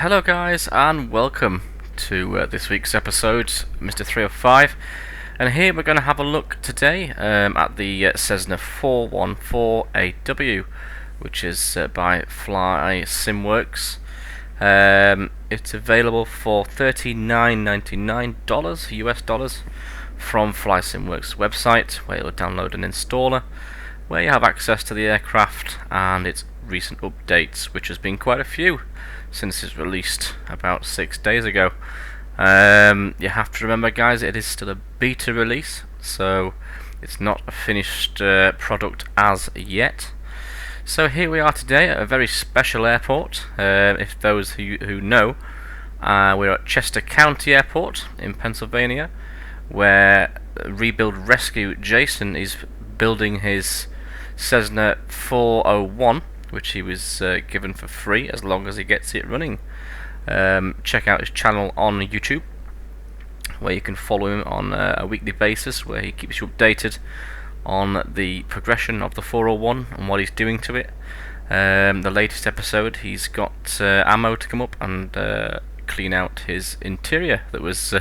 Hello guys and welcome to this week's episode, Mr. 305, and here we're going to have a look today at the Cessna 414AW, which is by Fly Simworks. It's available for $39.99 US dollars from Fly Simworks website, where you'll download an installer, where you have access to the aircraft and its recent updates, which has been quite a few since it's released about 6 days ago. You have to remember, guys, it is still a beta release, so it's not a finished product as yet. So here we are today at a very special airport. If those who know, we're at Chester County Airport in Pennsylvania, where Rebuild Rescue Jason is building his Cessna 401, which he was given for free as long as he gets it running. Check out his channel on YouTube, where you can follow him on a weekly basis, where he keeps you updated on the progression of the 401 and what he's doing to it. The latest episode, he's got ammo to come up and clean out his interior that was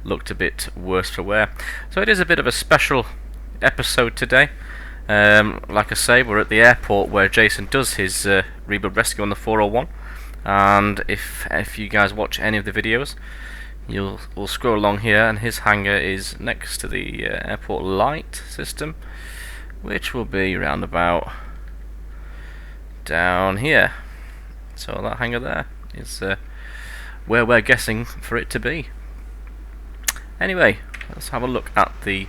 looked a bit worse for wear. So it is a bit of a special episode today. Like I say, we're at the airport where Jason does his rebuild rescue on the 401, and if you guys watch any of the videos, we'll scroll along here, and his hangar is next to the airport light system, which will be round about down here. So that hangar there is where we're guessing for it to be. Anyway, let's have a look at the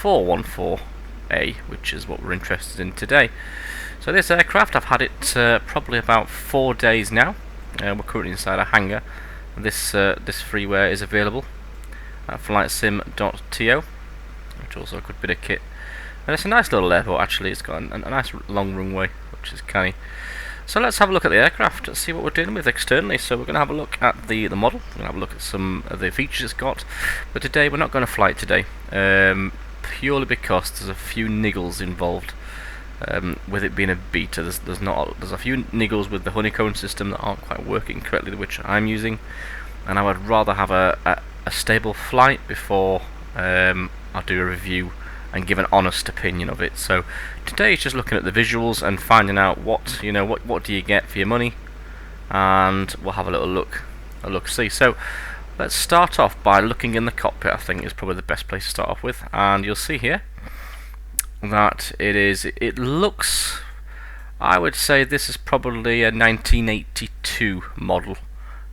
414A, which is what we're interested in today. So this aircraft, I've had it probably about 4 days now. We're currently inside a hangar. This freeware is available at flightsim.to, which also a good bit of kit. And it's a nice little airport actually. It's got a nice long runway, which is canny. So let's have a look at the aircraft and see what we're dealing with externally. So we're going to have a look at the model. We're going to have a look at some of the features it's got. But today we're not going to fly it today. Purely because there's a few niggles involved with it being a beta. There's a few niggles with the honeycomb system that aren't quite working correctly, which I'm using, and I would rather have a stable flight before I do a review and give an honest opinion of it. So today it's just looking at the visuals and finding out what do you get for your money, and we'll have a little look see. So let's start off by looking in the cockpit. I think is probably the best place to start off with, and you'll see here that it looks, I would say this is probably a 1982 model.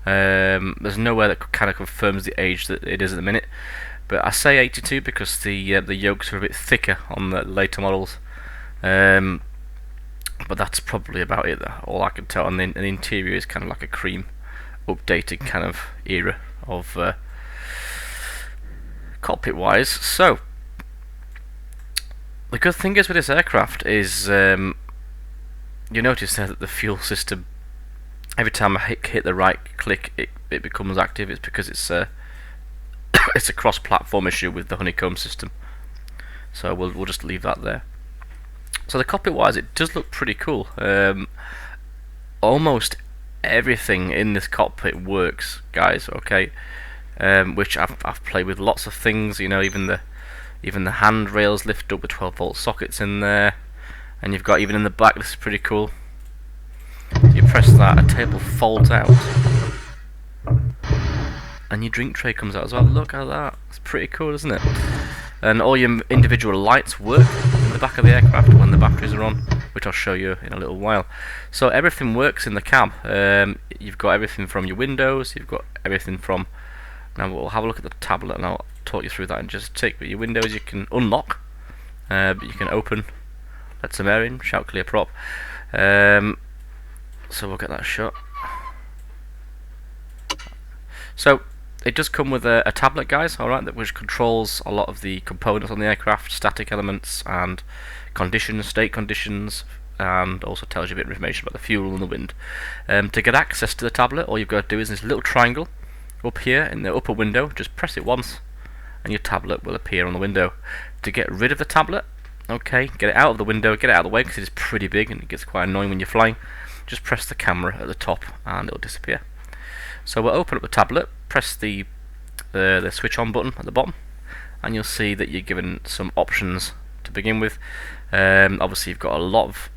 There's nowhere that kind of confirms the age that it is at the minute, but I say 82 because the yokes are a bit thicker on the later models. But that's probably about it. All I can tell, and the interior is kind of like a cream, updated kind of era of cockpit wise. So the good thing is with this aircraft is you notice there that the fuel system, every time I hit the right click, it becomes active. It's because it's a it's a cross-platform issue with the honeycomb system. So we'll just leave that there. So the cockpit wise, it does look pretty cool. Almost everything in this cockpit works, guys. Okay, which I've played with lots of things. Even the handrails lift up with 12-volt sockets in there, and you've got even in the back. This is pretty cool. You press that, a table folds out, and your drink tray comes out as well. Look at that. It's pretty cool, isn't it? And all your individual lights work in the back of the aircraft when the batteries are on, which I'll show you in a little while. So everything works in the cab. You've got everything from your windows, you've got everything from... Now we'll have a look at the tablet and I'll talk you through that in just a tick. But your windows you can unlock, but you can open, let some air in, shout clear prop. So we'll get that shot. So it does come with a tablet, guys, alright, which controls a lot of the components on the aircraft, static elements and conditions, state conditions, and also tells you a bit of information about the fuel and the wind. To get access to the tablet, all you've got to do is this little triangle up here in the upper window. Just press it once and your tablet will appear on the window. To get rid of the tablet, okay, get it out of the window, get it out of the way because it's pretty big and it gets quite annoying when you're flying. Just press the camera at the top and it'll disappear. So we'll open up the tablet, press the switch on button at the bottom, and you'll see that you're given some options to begin with. Obviously you've got a lot of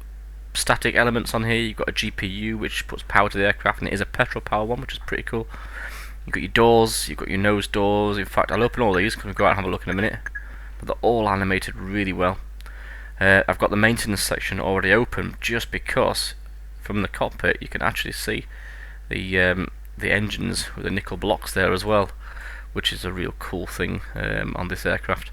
static elements on here. You've got a GPU which puts power to the aircraft, and it is a petrol power one, which is pretty cool. You've got your doors, you've got your nose doors. In fact, I'll open all these because we'll go out and have a look in a minute, but they're all animated really well. I've got the maintenance section already open just because from the cockpit you can actually see the engines with the nickel blocks there as well, which is a real cool thing on this aircraft.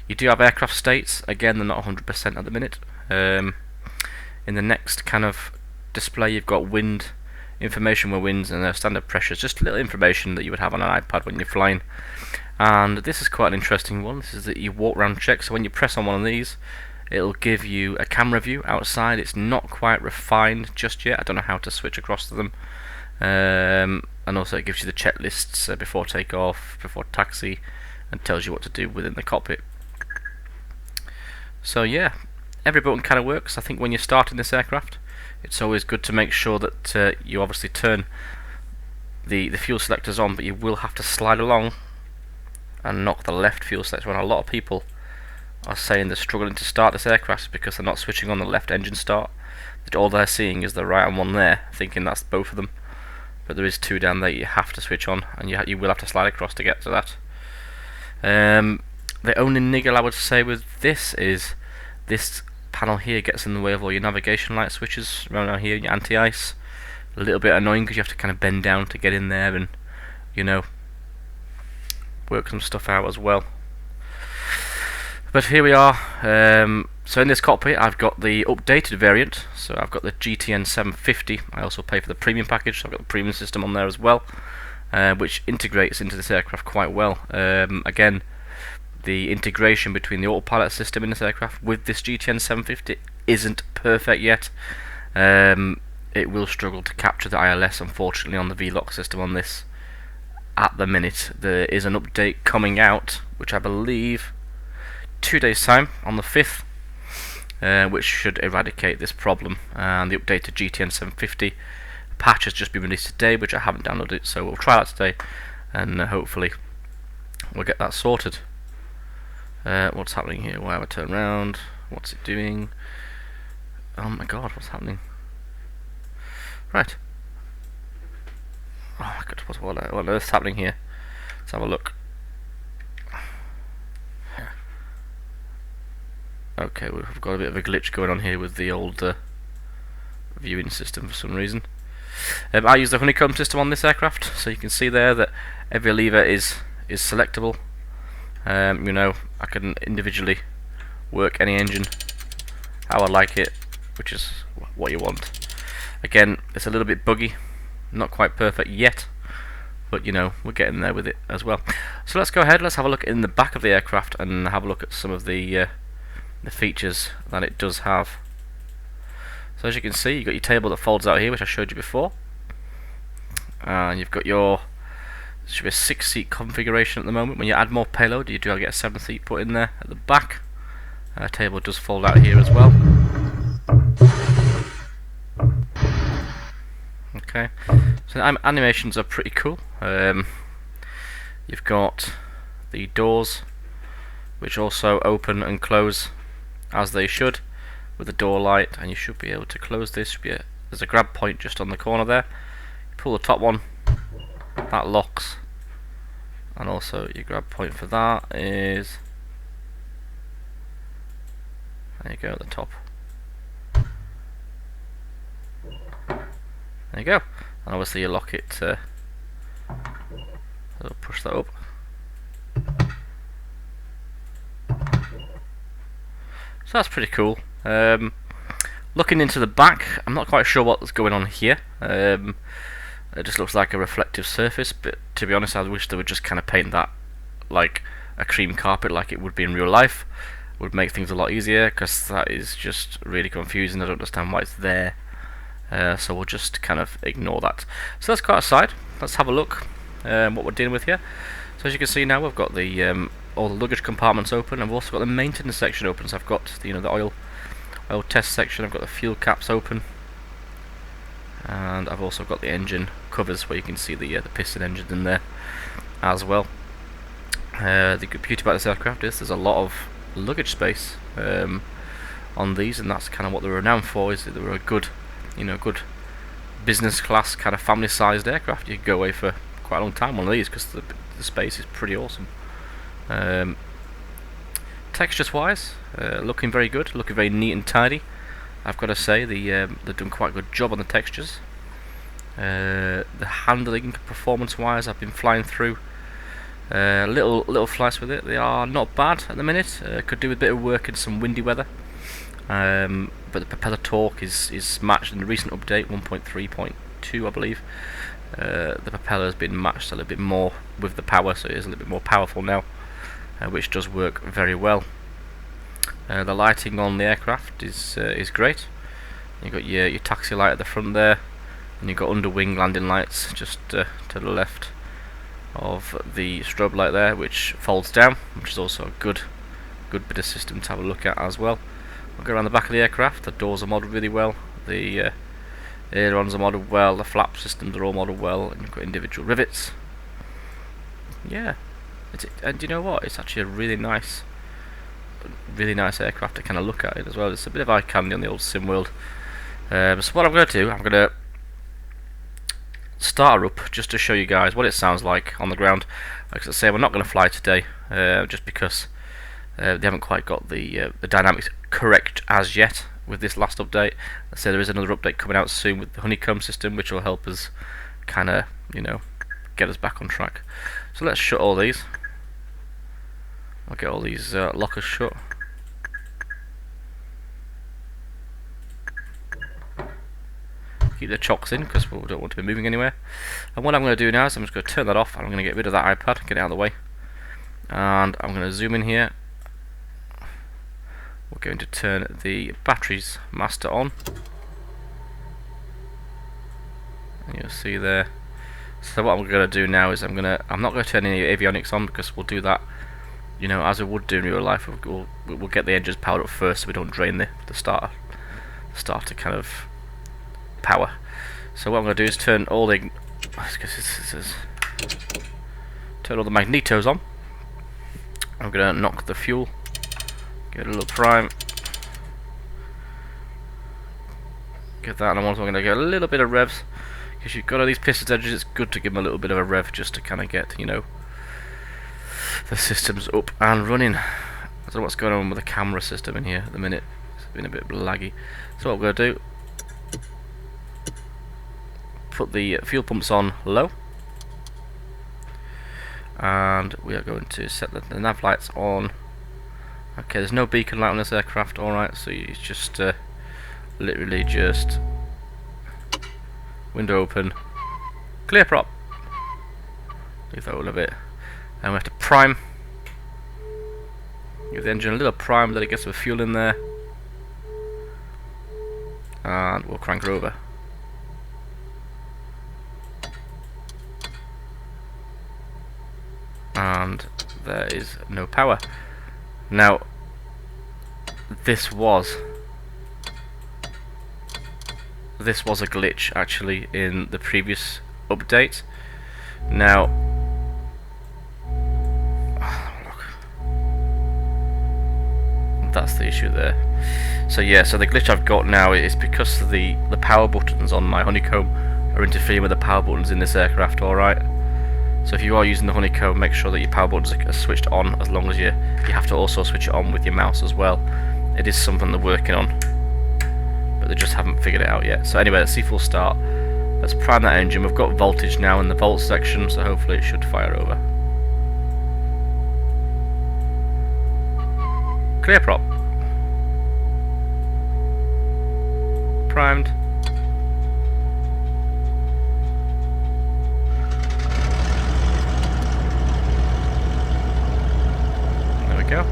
You do have aircraft states. Again, they're not 100% at the minute. In the next kind of display you've got wind information, where winds and standard pressures, just little information that you would have on an iPad when you're flying. And this is quite an interesting one. This is the you walk around check. So when you press on one of these, it'll give you a camera view outside. It's not quite refined just yet. I don't know how to switch across to them. And also it gives you the checklists before takeoff, before taxi, and tells you what to do within the cockpit. So yeah, every button kind of works. I think when you're starting this aircraft, it's always good to make sure that you obviously turn the fuel selectors on, but you will have to slide along and knock the left fuel selector on. A lot of people are saying they're struggling to start this aircraft because they're not switching on the left engine start. That all they're seeing is the right and one there, thinking that's both of them. But there is two down there you have to switch on, and you will have to slide across to get to that. The only niggle I would say with this is this panel here gets in the way of all your navigation light switches around here, your anti-ice. A little bit annoying because you have to kind of bend down to get in there and, you know, work some stuff out as well. But here we are. So in this cockpit I've got the updated variant, so I've got the GTN 750. I also pay for the premium package, so I've got the premium system on there as well, which integrates into this aircraft quite well. Again, the integration between the autopilot system in this aircraft with this GTN 750 isn't perfect yet. It will struggle to capture the ILS, unfortunately, on the VLOC system on this at the minute. There is an update coming out, which I believe 2 days time, on the 5th, which should eradicate this problem. And the updated GTN 750 patch has just been released today, which I haven't downloaded, so we'll try that today, and hopefully we'll get that sorted. What's happening here? Why have I turned around? What's it doing? Oh my god, what's happening? Right. Oh my god, what on earth's happening here? Let's have a look. Okay, we've got a bit of a glitch going on here with the old viewing system for some reason. I use the honeycomb system on this aircraft, so you can see there that every lever is selectable. You know, I can individually work any engine how I like it, which is what you want. Again, it's a little bit buggy, not quite perfect yet, but you know, we're getting there with it as well. So let's go ahead, let's have a look in the back of the aircraft and have a look at some of the features that it does have. So as you can see, you've got your table that folds out here, which I showed you before, and you've got your, should be a 6-seat configuration at the moment. When you add more payload, you do get a 7-seat put in there at the back. Table does fold out here as well. Okay, so the animations are pretty cool. You've got the doors, which also open and close as they should with the door light, and you should be able to close this. There's a grab point just on the corner there. You pull the top one, that locks, and also your grab point for that is, there you go, at the top. There you go, and obviously you lock it, so push that up. So that's pretty cool. Looking into the back, I'm not quite sure what's going on here. It just looks like a reflective surface, but to be honest, I wish they would just kind of paint that like a cream carpet like it would be in real life. It would make things a lot easier, because that is just really confusing. I don't understand why it's there. So we'll just kind of ignore that. So let's go outside, let's have a look what we're dealing with here. So as you can see now, we've got the all the luggage compartments open. I've also got the maintenance section open, so I've got the oil test section, I've got the fuel caps open. and I've also got the engine covers where you can see the piston engine in there as well. The good beauty about this aircraft is there's a lot of luggage space on these, and that's kind of what they're renowned for. Is that they're a good, good business class kind of family-sized aircraft. You can go away for quite a long time on these because the space is pretty awesome. Textures wise, looking very good, looking very neat and tidy. I've got to say they've done quite a good job on the textures. The handling performance wise, I've been flying through little flights with it. They are not bad at the minute. Could do with a bit of work in some windy weather. But the propeller torque is matched in the recent update 1.3.2, I believe. The propeller has been matched a little bit more with the power, so it is a little bit more powerful now, which does work very well. The lighting on the aircraft is great. You've got your taxi light at the front there, and you've got underwing landing lights just to the left of the strobe light there, which folds down, which is also a good bit of system to have a look at as well. We'll go around the back of the aircraft. The doors are modelled really well. The ailerons are modelled well. The flap systems are all modelled well, and you've got individual rivets. Yeah, and you know what? It's actually a really nice aircraft to kind of look at it as well. It's a bit of eye candy on the old SimWorld. So what I'm going to do, I'm going to start her up just to show you guys what it sounds like on the ground. Like I say, we're not going to fly today, just because they haven't quite got the dynamics correct as yet with this last update. I say there is another update coming out soon with the honeycomb system, which will help us kind of, get us back on track. So let's shut all these. I'll get all these lockers shut. Keep the chocks in because we don't want to be moving anywhere. And what I'm going to do now is I'm just going to turn that off. I'm going to get rid of that iPad, get it out of the way, and I'm going to zoom in here. We're going to turn the batteries master on, and you'll see there. So what I'm going to do now is I'm not going to turn any avionics on because we'll do that, as we would do in real life. We'll get the engines powered up first so we don't drain the starter kind of power. So what I'm going to do is turn all the magnetos on. I'm going to knock the fuel, give it a little prime, get that, and I'm also going to get a little bit of revs because you've got all these piston edges. It's good to give them a little bit of a rev just to kind of get the systems up and running. I don't know what's going on with the camera system in here at the minute. It's been a bit laggy. So what we're going to do, put the fuel pumps on low, and we are going to set the nav lights on. Okay, there's no beacon light on this aircraft. Alright, so it's just literally just window open, clear prop, leave that all of it, and we have to prime, give the engine a little prime, let it get some fuel in there, and we'll crank her over. And there is no power. Now, this was a glitch actually in the previous update. Now, that's the issue there. So yeah, so the glitch I've got now is because the power buttons on my honeycomb are interfering with the power buttons in this aircraft. Alright. So if you are using the honeycomb, make sure that your power buttons are switched on, as long as you have to also switch it on with your mouse as well. It is something they're working on, but they just haven't figured it out yet. So anyway, let's see full start. Let's prime that engine. We've got voltage now in the volt section, so hopefully it should fire over. Clear prop. Primed. Go.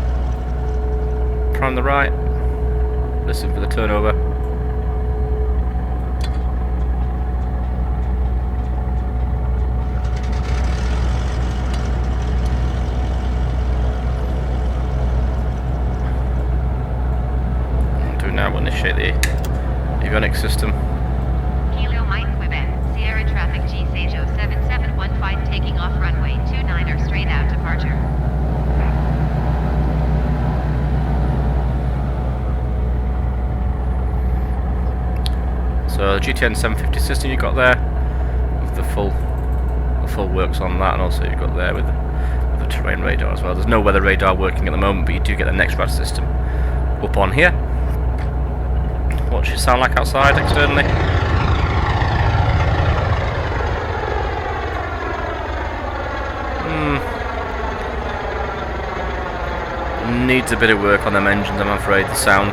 Prime the right. Listen for the turnover. What I'll do now, we'll initiate the avionics system. Kilo Mike GTN 750 system you got there, with the full works on that, and also you've got there with the terrain radar as well. There's no weather radar working at the moment, but you do get the next rad system up on here. What does it sound like outside externally? Needs a bit of work on them engines, I'm afraid, the sound.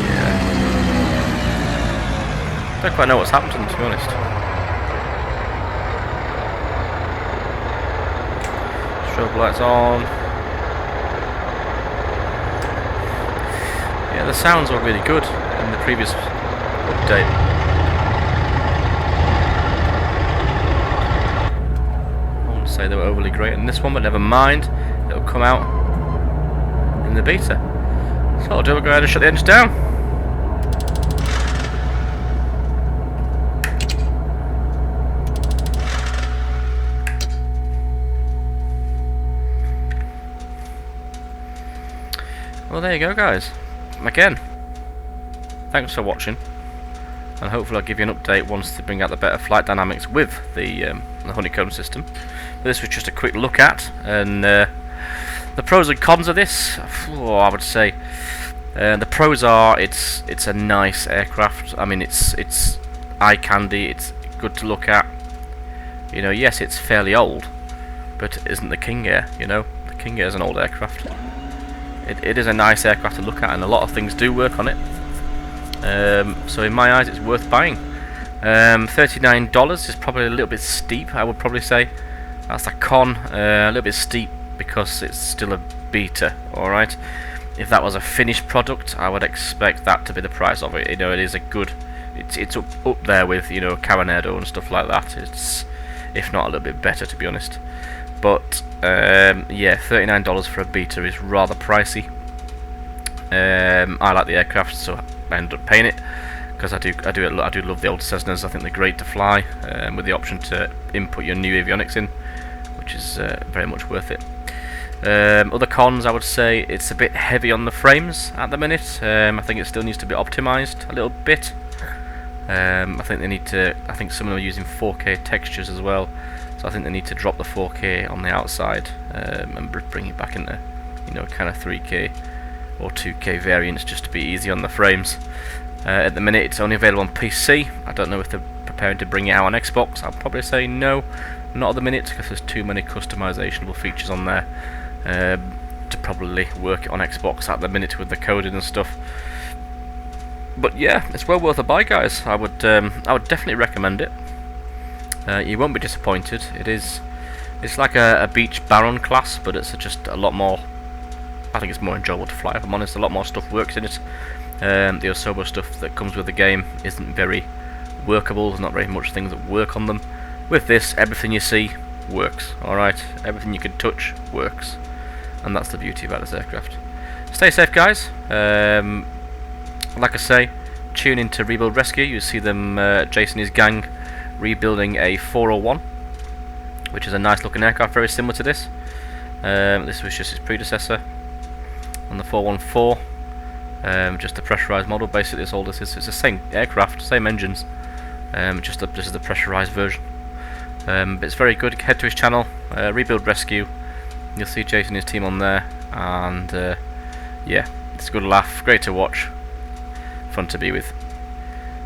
Yeah. Don't quite know what's happened to them, to be honest. Strobe lights on. Yeah, the sounds were really good in the previous update. I wouldn't say they were overly great in this one, but never mind. It'll come out in the beta. So I'll do, we'll go ahead and shut the engines down. Well, there you go, guys. Again, thanks for watching, and hopefully I'll give you an update once they bring out the better flight dynamics with the honeycomb system. But this was just a quick look at, and the pros and cons of this. I would say the pros are it's a nice aircraft. I mean, it's eye candy. It's good to look at. You know, yes, it's fairly old, but it isn't the King Air. You know, the King Air is an old aircraft. It is a nice aircraft to look at, and a lot of things do work on it. So in my eyes, it's worth buying. $39 is probably a little bit steep, I would probably say. That's a con. A little bit steep because it's still a beta. All right. If that was a finished product, I would expect that to be the price of it. You know, it is a good. It's up there with, you know, Caronado and stuff like that. It's, if not a little bit better, to be honest. But yeah, $39 for a beta is rather pricey. I like the aircraft, so I ended up paying it because I do love the old Cessnas. I think they're great to fly, with the option to input your new avionics in, which is very much worth it. Other cons, I would say it's a bit heavy on the frames at the minute. I think it still needs to be optimised a little bit. I think they need to. I think some of them are using 4K textures as well. So I think they need to drop the 4K on the outside and bring it back into, you know, kind of 3K or 2K variants, just to be easy on the frames. At the minute, it's only available on PC. I don't know if they're preparing to bring it out on Xbox. I'll probably say no, not at the minute, because there's too many customizationable features on there to probably work it on Xbox at the minute with the coding and stuff. But yeah, it's well worth a buy, guys. I would definitely recommend it. You won't be disappointed. It's like a beach Baron class, but it's just a lot more. I think it's more enjoyable to fly, if I'm honest. A lot more stuff works in it. The Osobo stuff that comes with the game isn't very workable. There's not very much things that work on them. With this, everything you see works. Alright, everything you can touch works, and that's the beauty about this aircraft. Stay safe, guys. Like I say, tune into Rebuild Rescue. You see them, Jason and his gang, rebuilding a 401, which is a nice looking aircraft, very similar to this. This was just its predecessor on the 414, just a pressurized model. Basically, it's all this is. It's the same aircraft, same engines, just this is the pressurized version. But it's very good. Head to his channel, Rebuild Rescue. You'll see Jason and his team on there, and yeah, it's a good laugh, great to watch, fun to be with.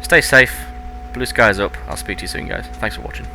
Stay safe. Blue skies up. I'll speak to you soon, guys. Thanks for watching.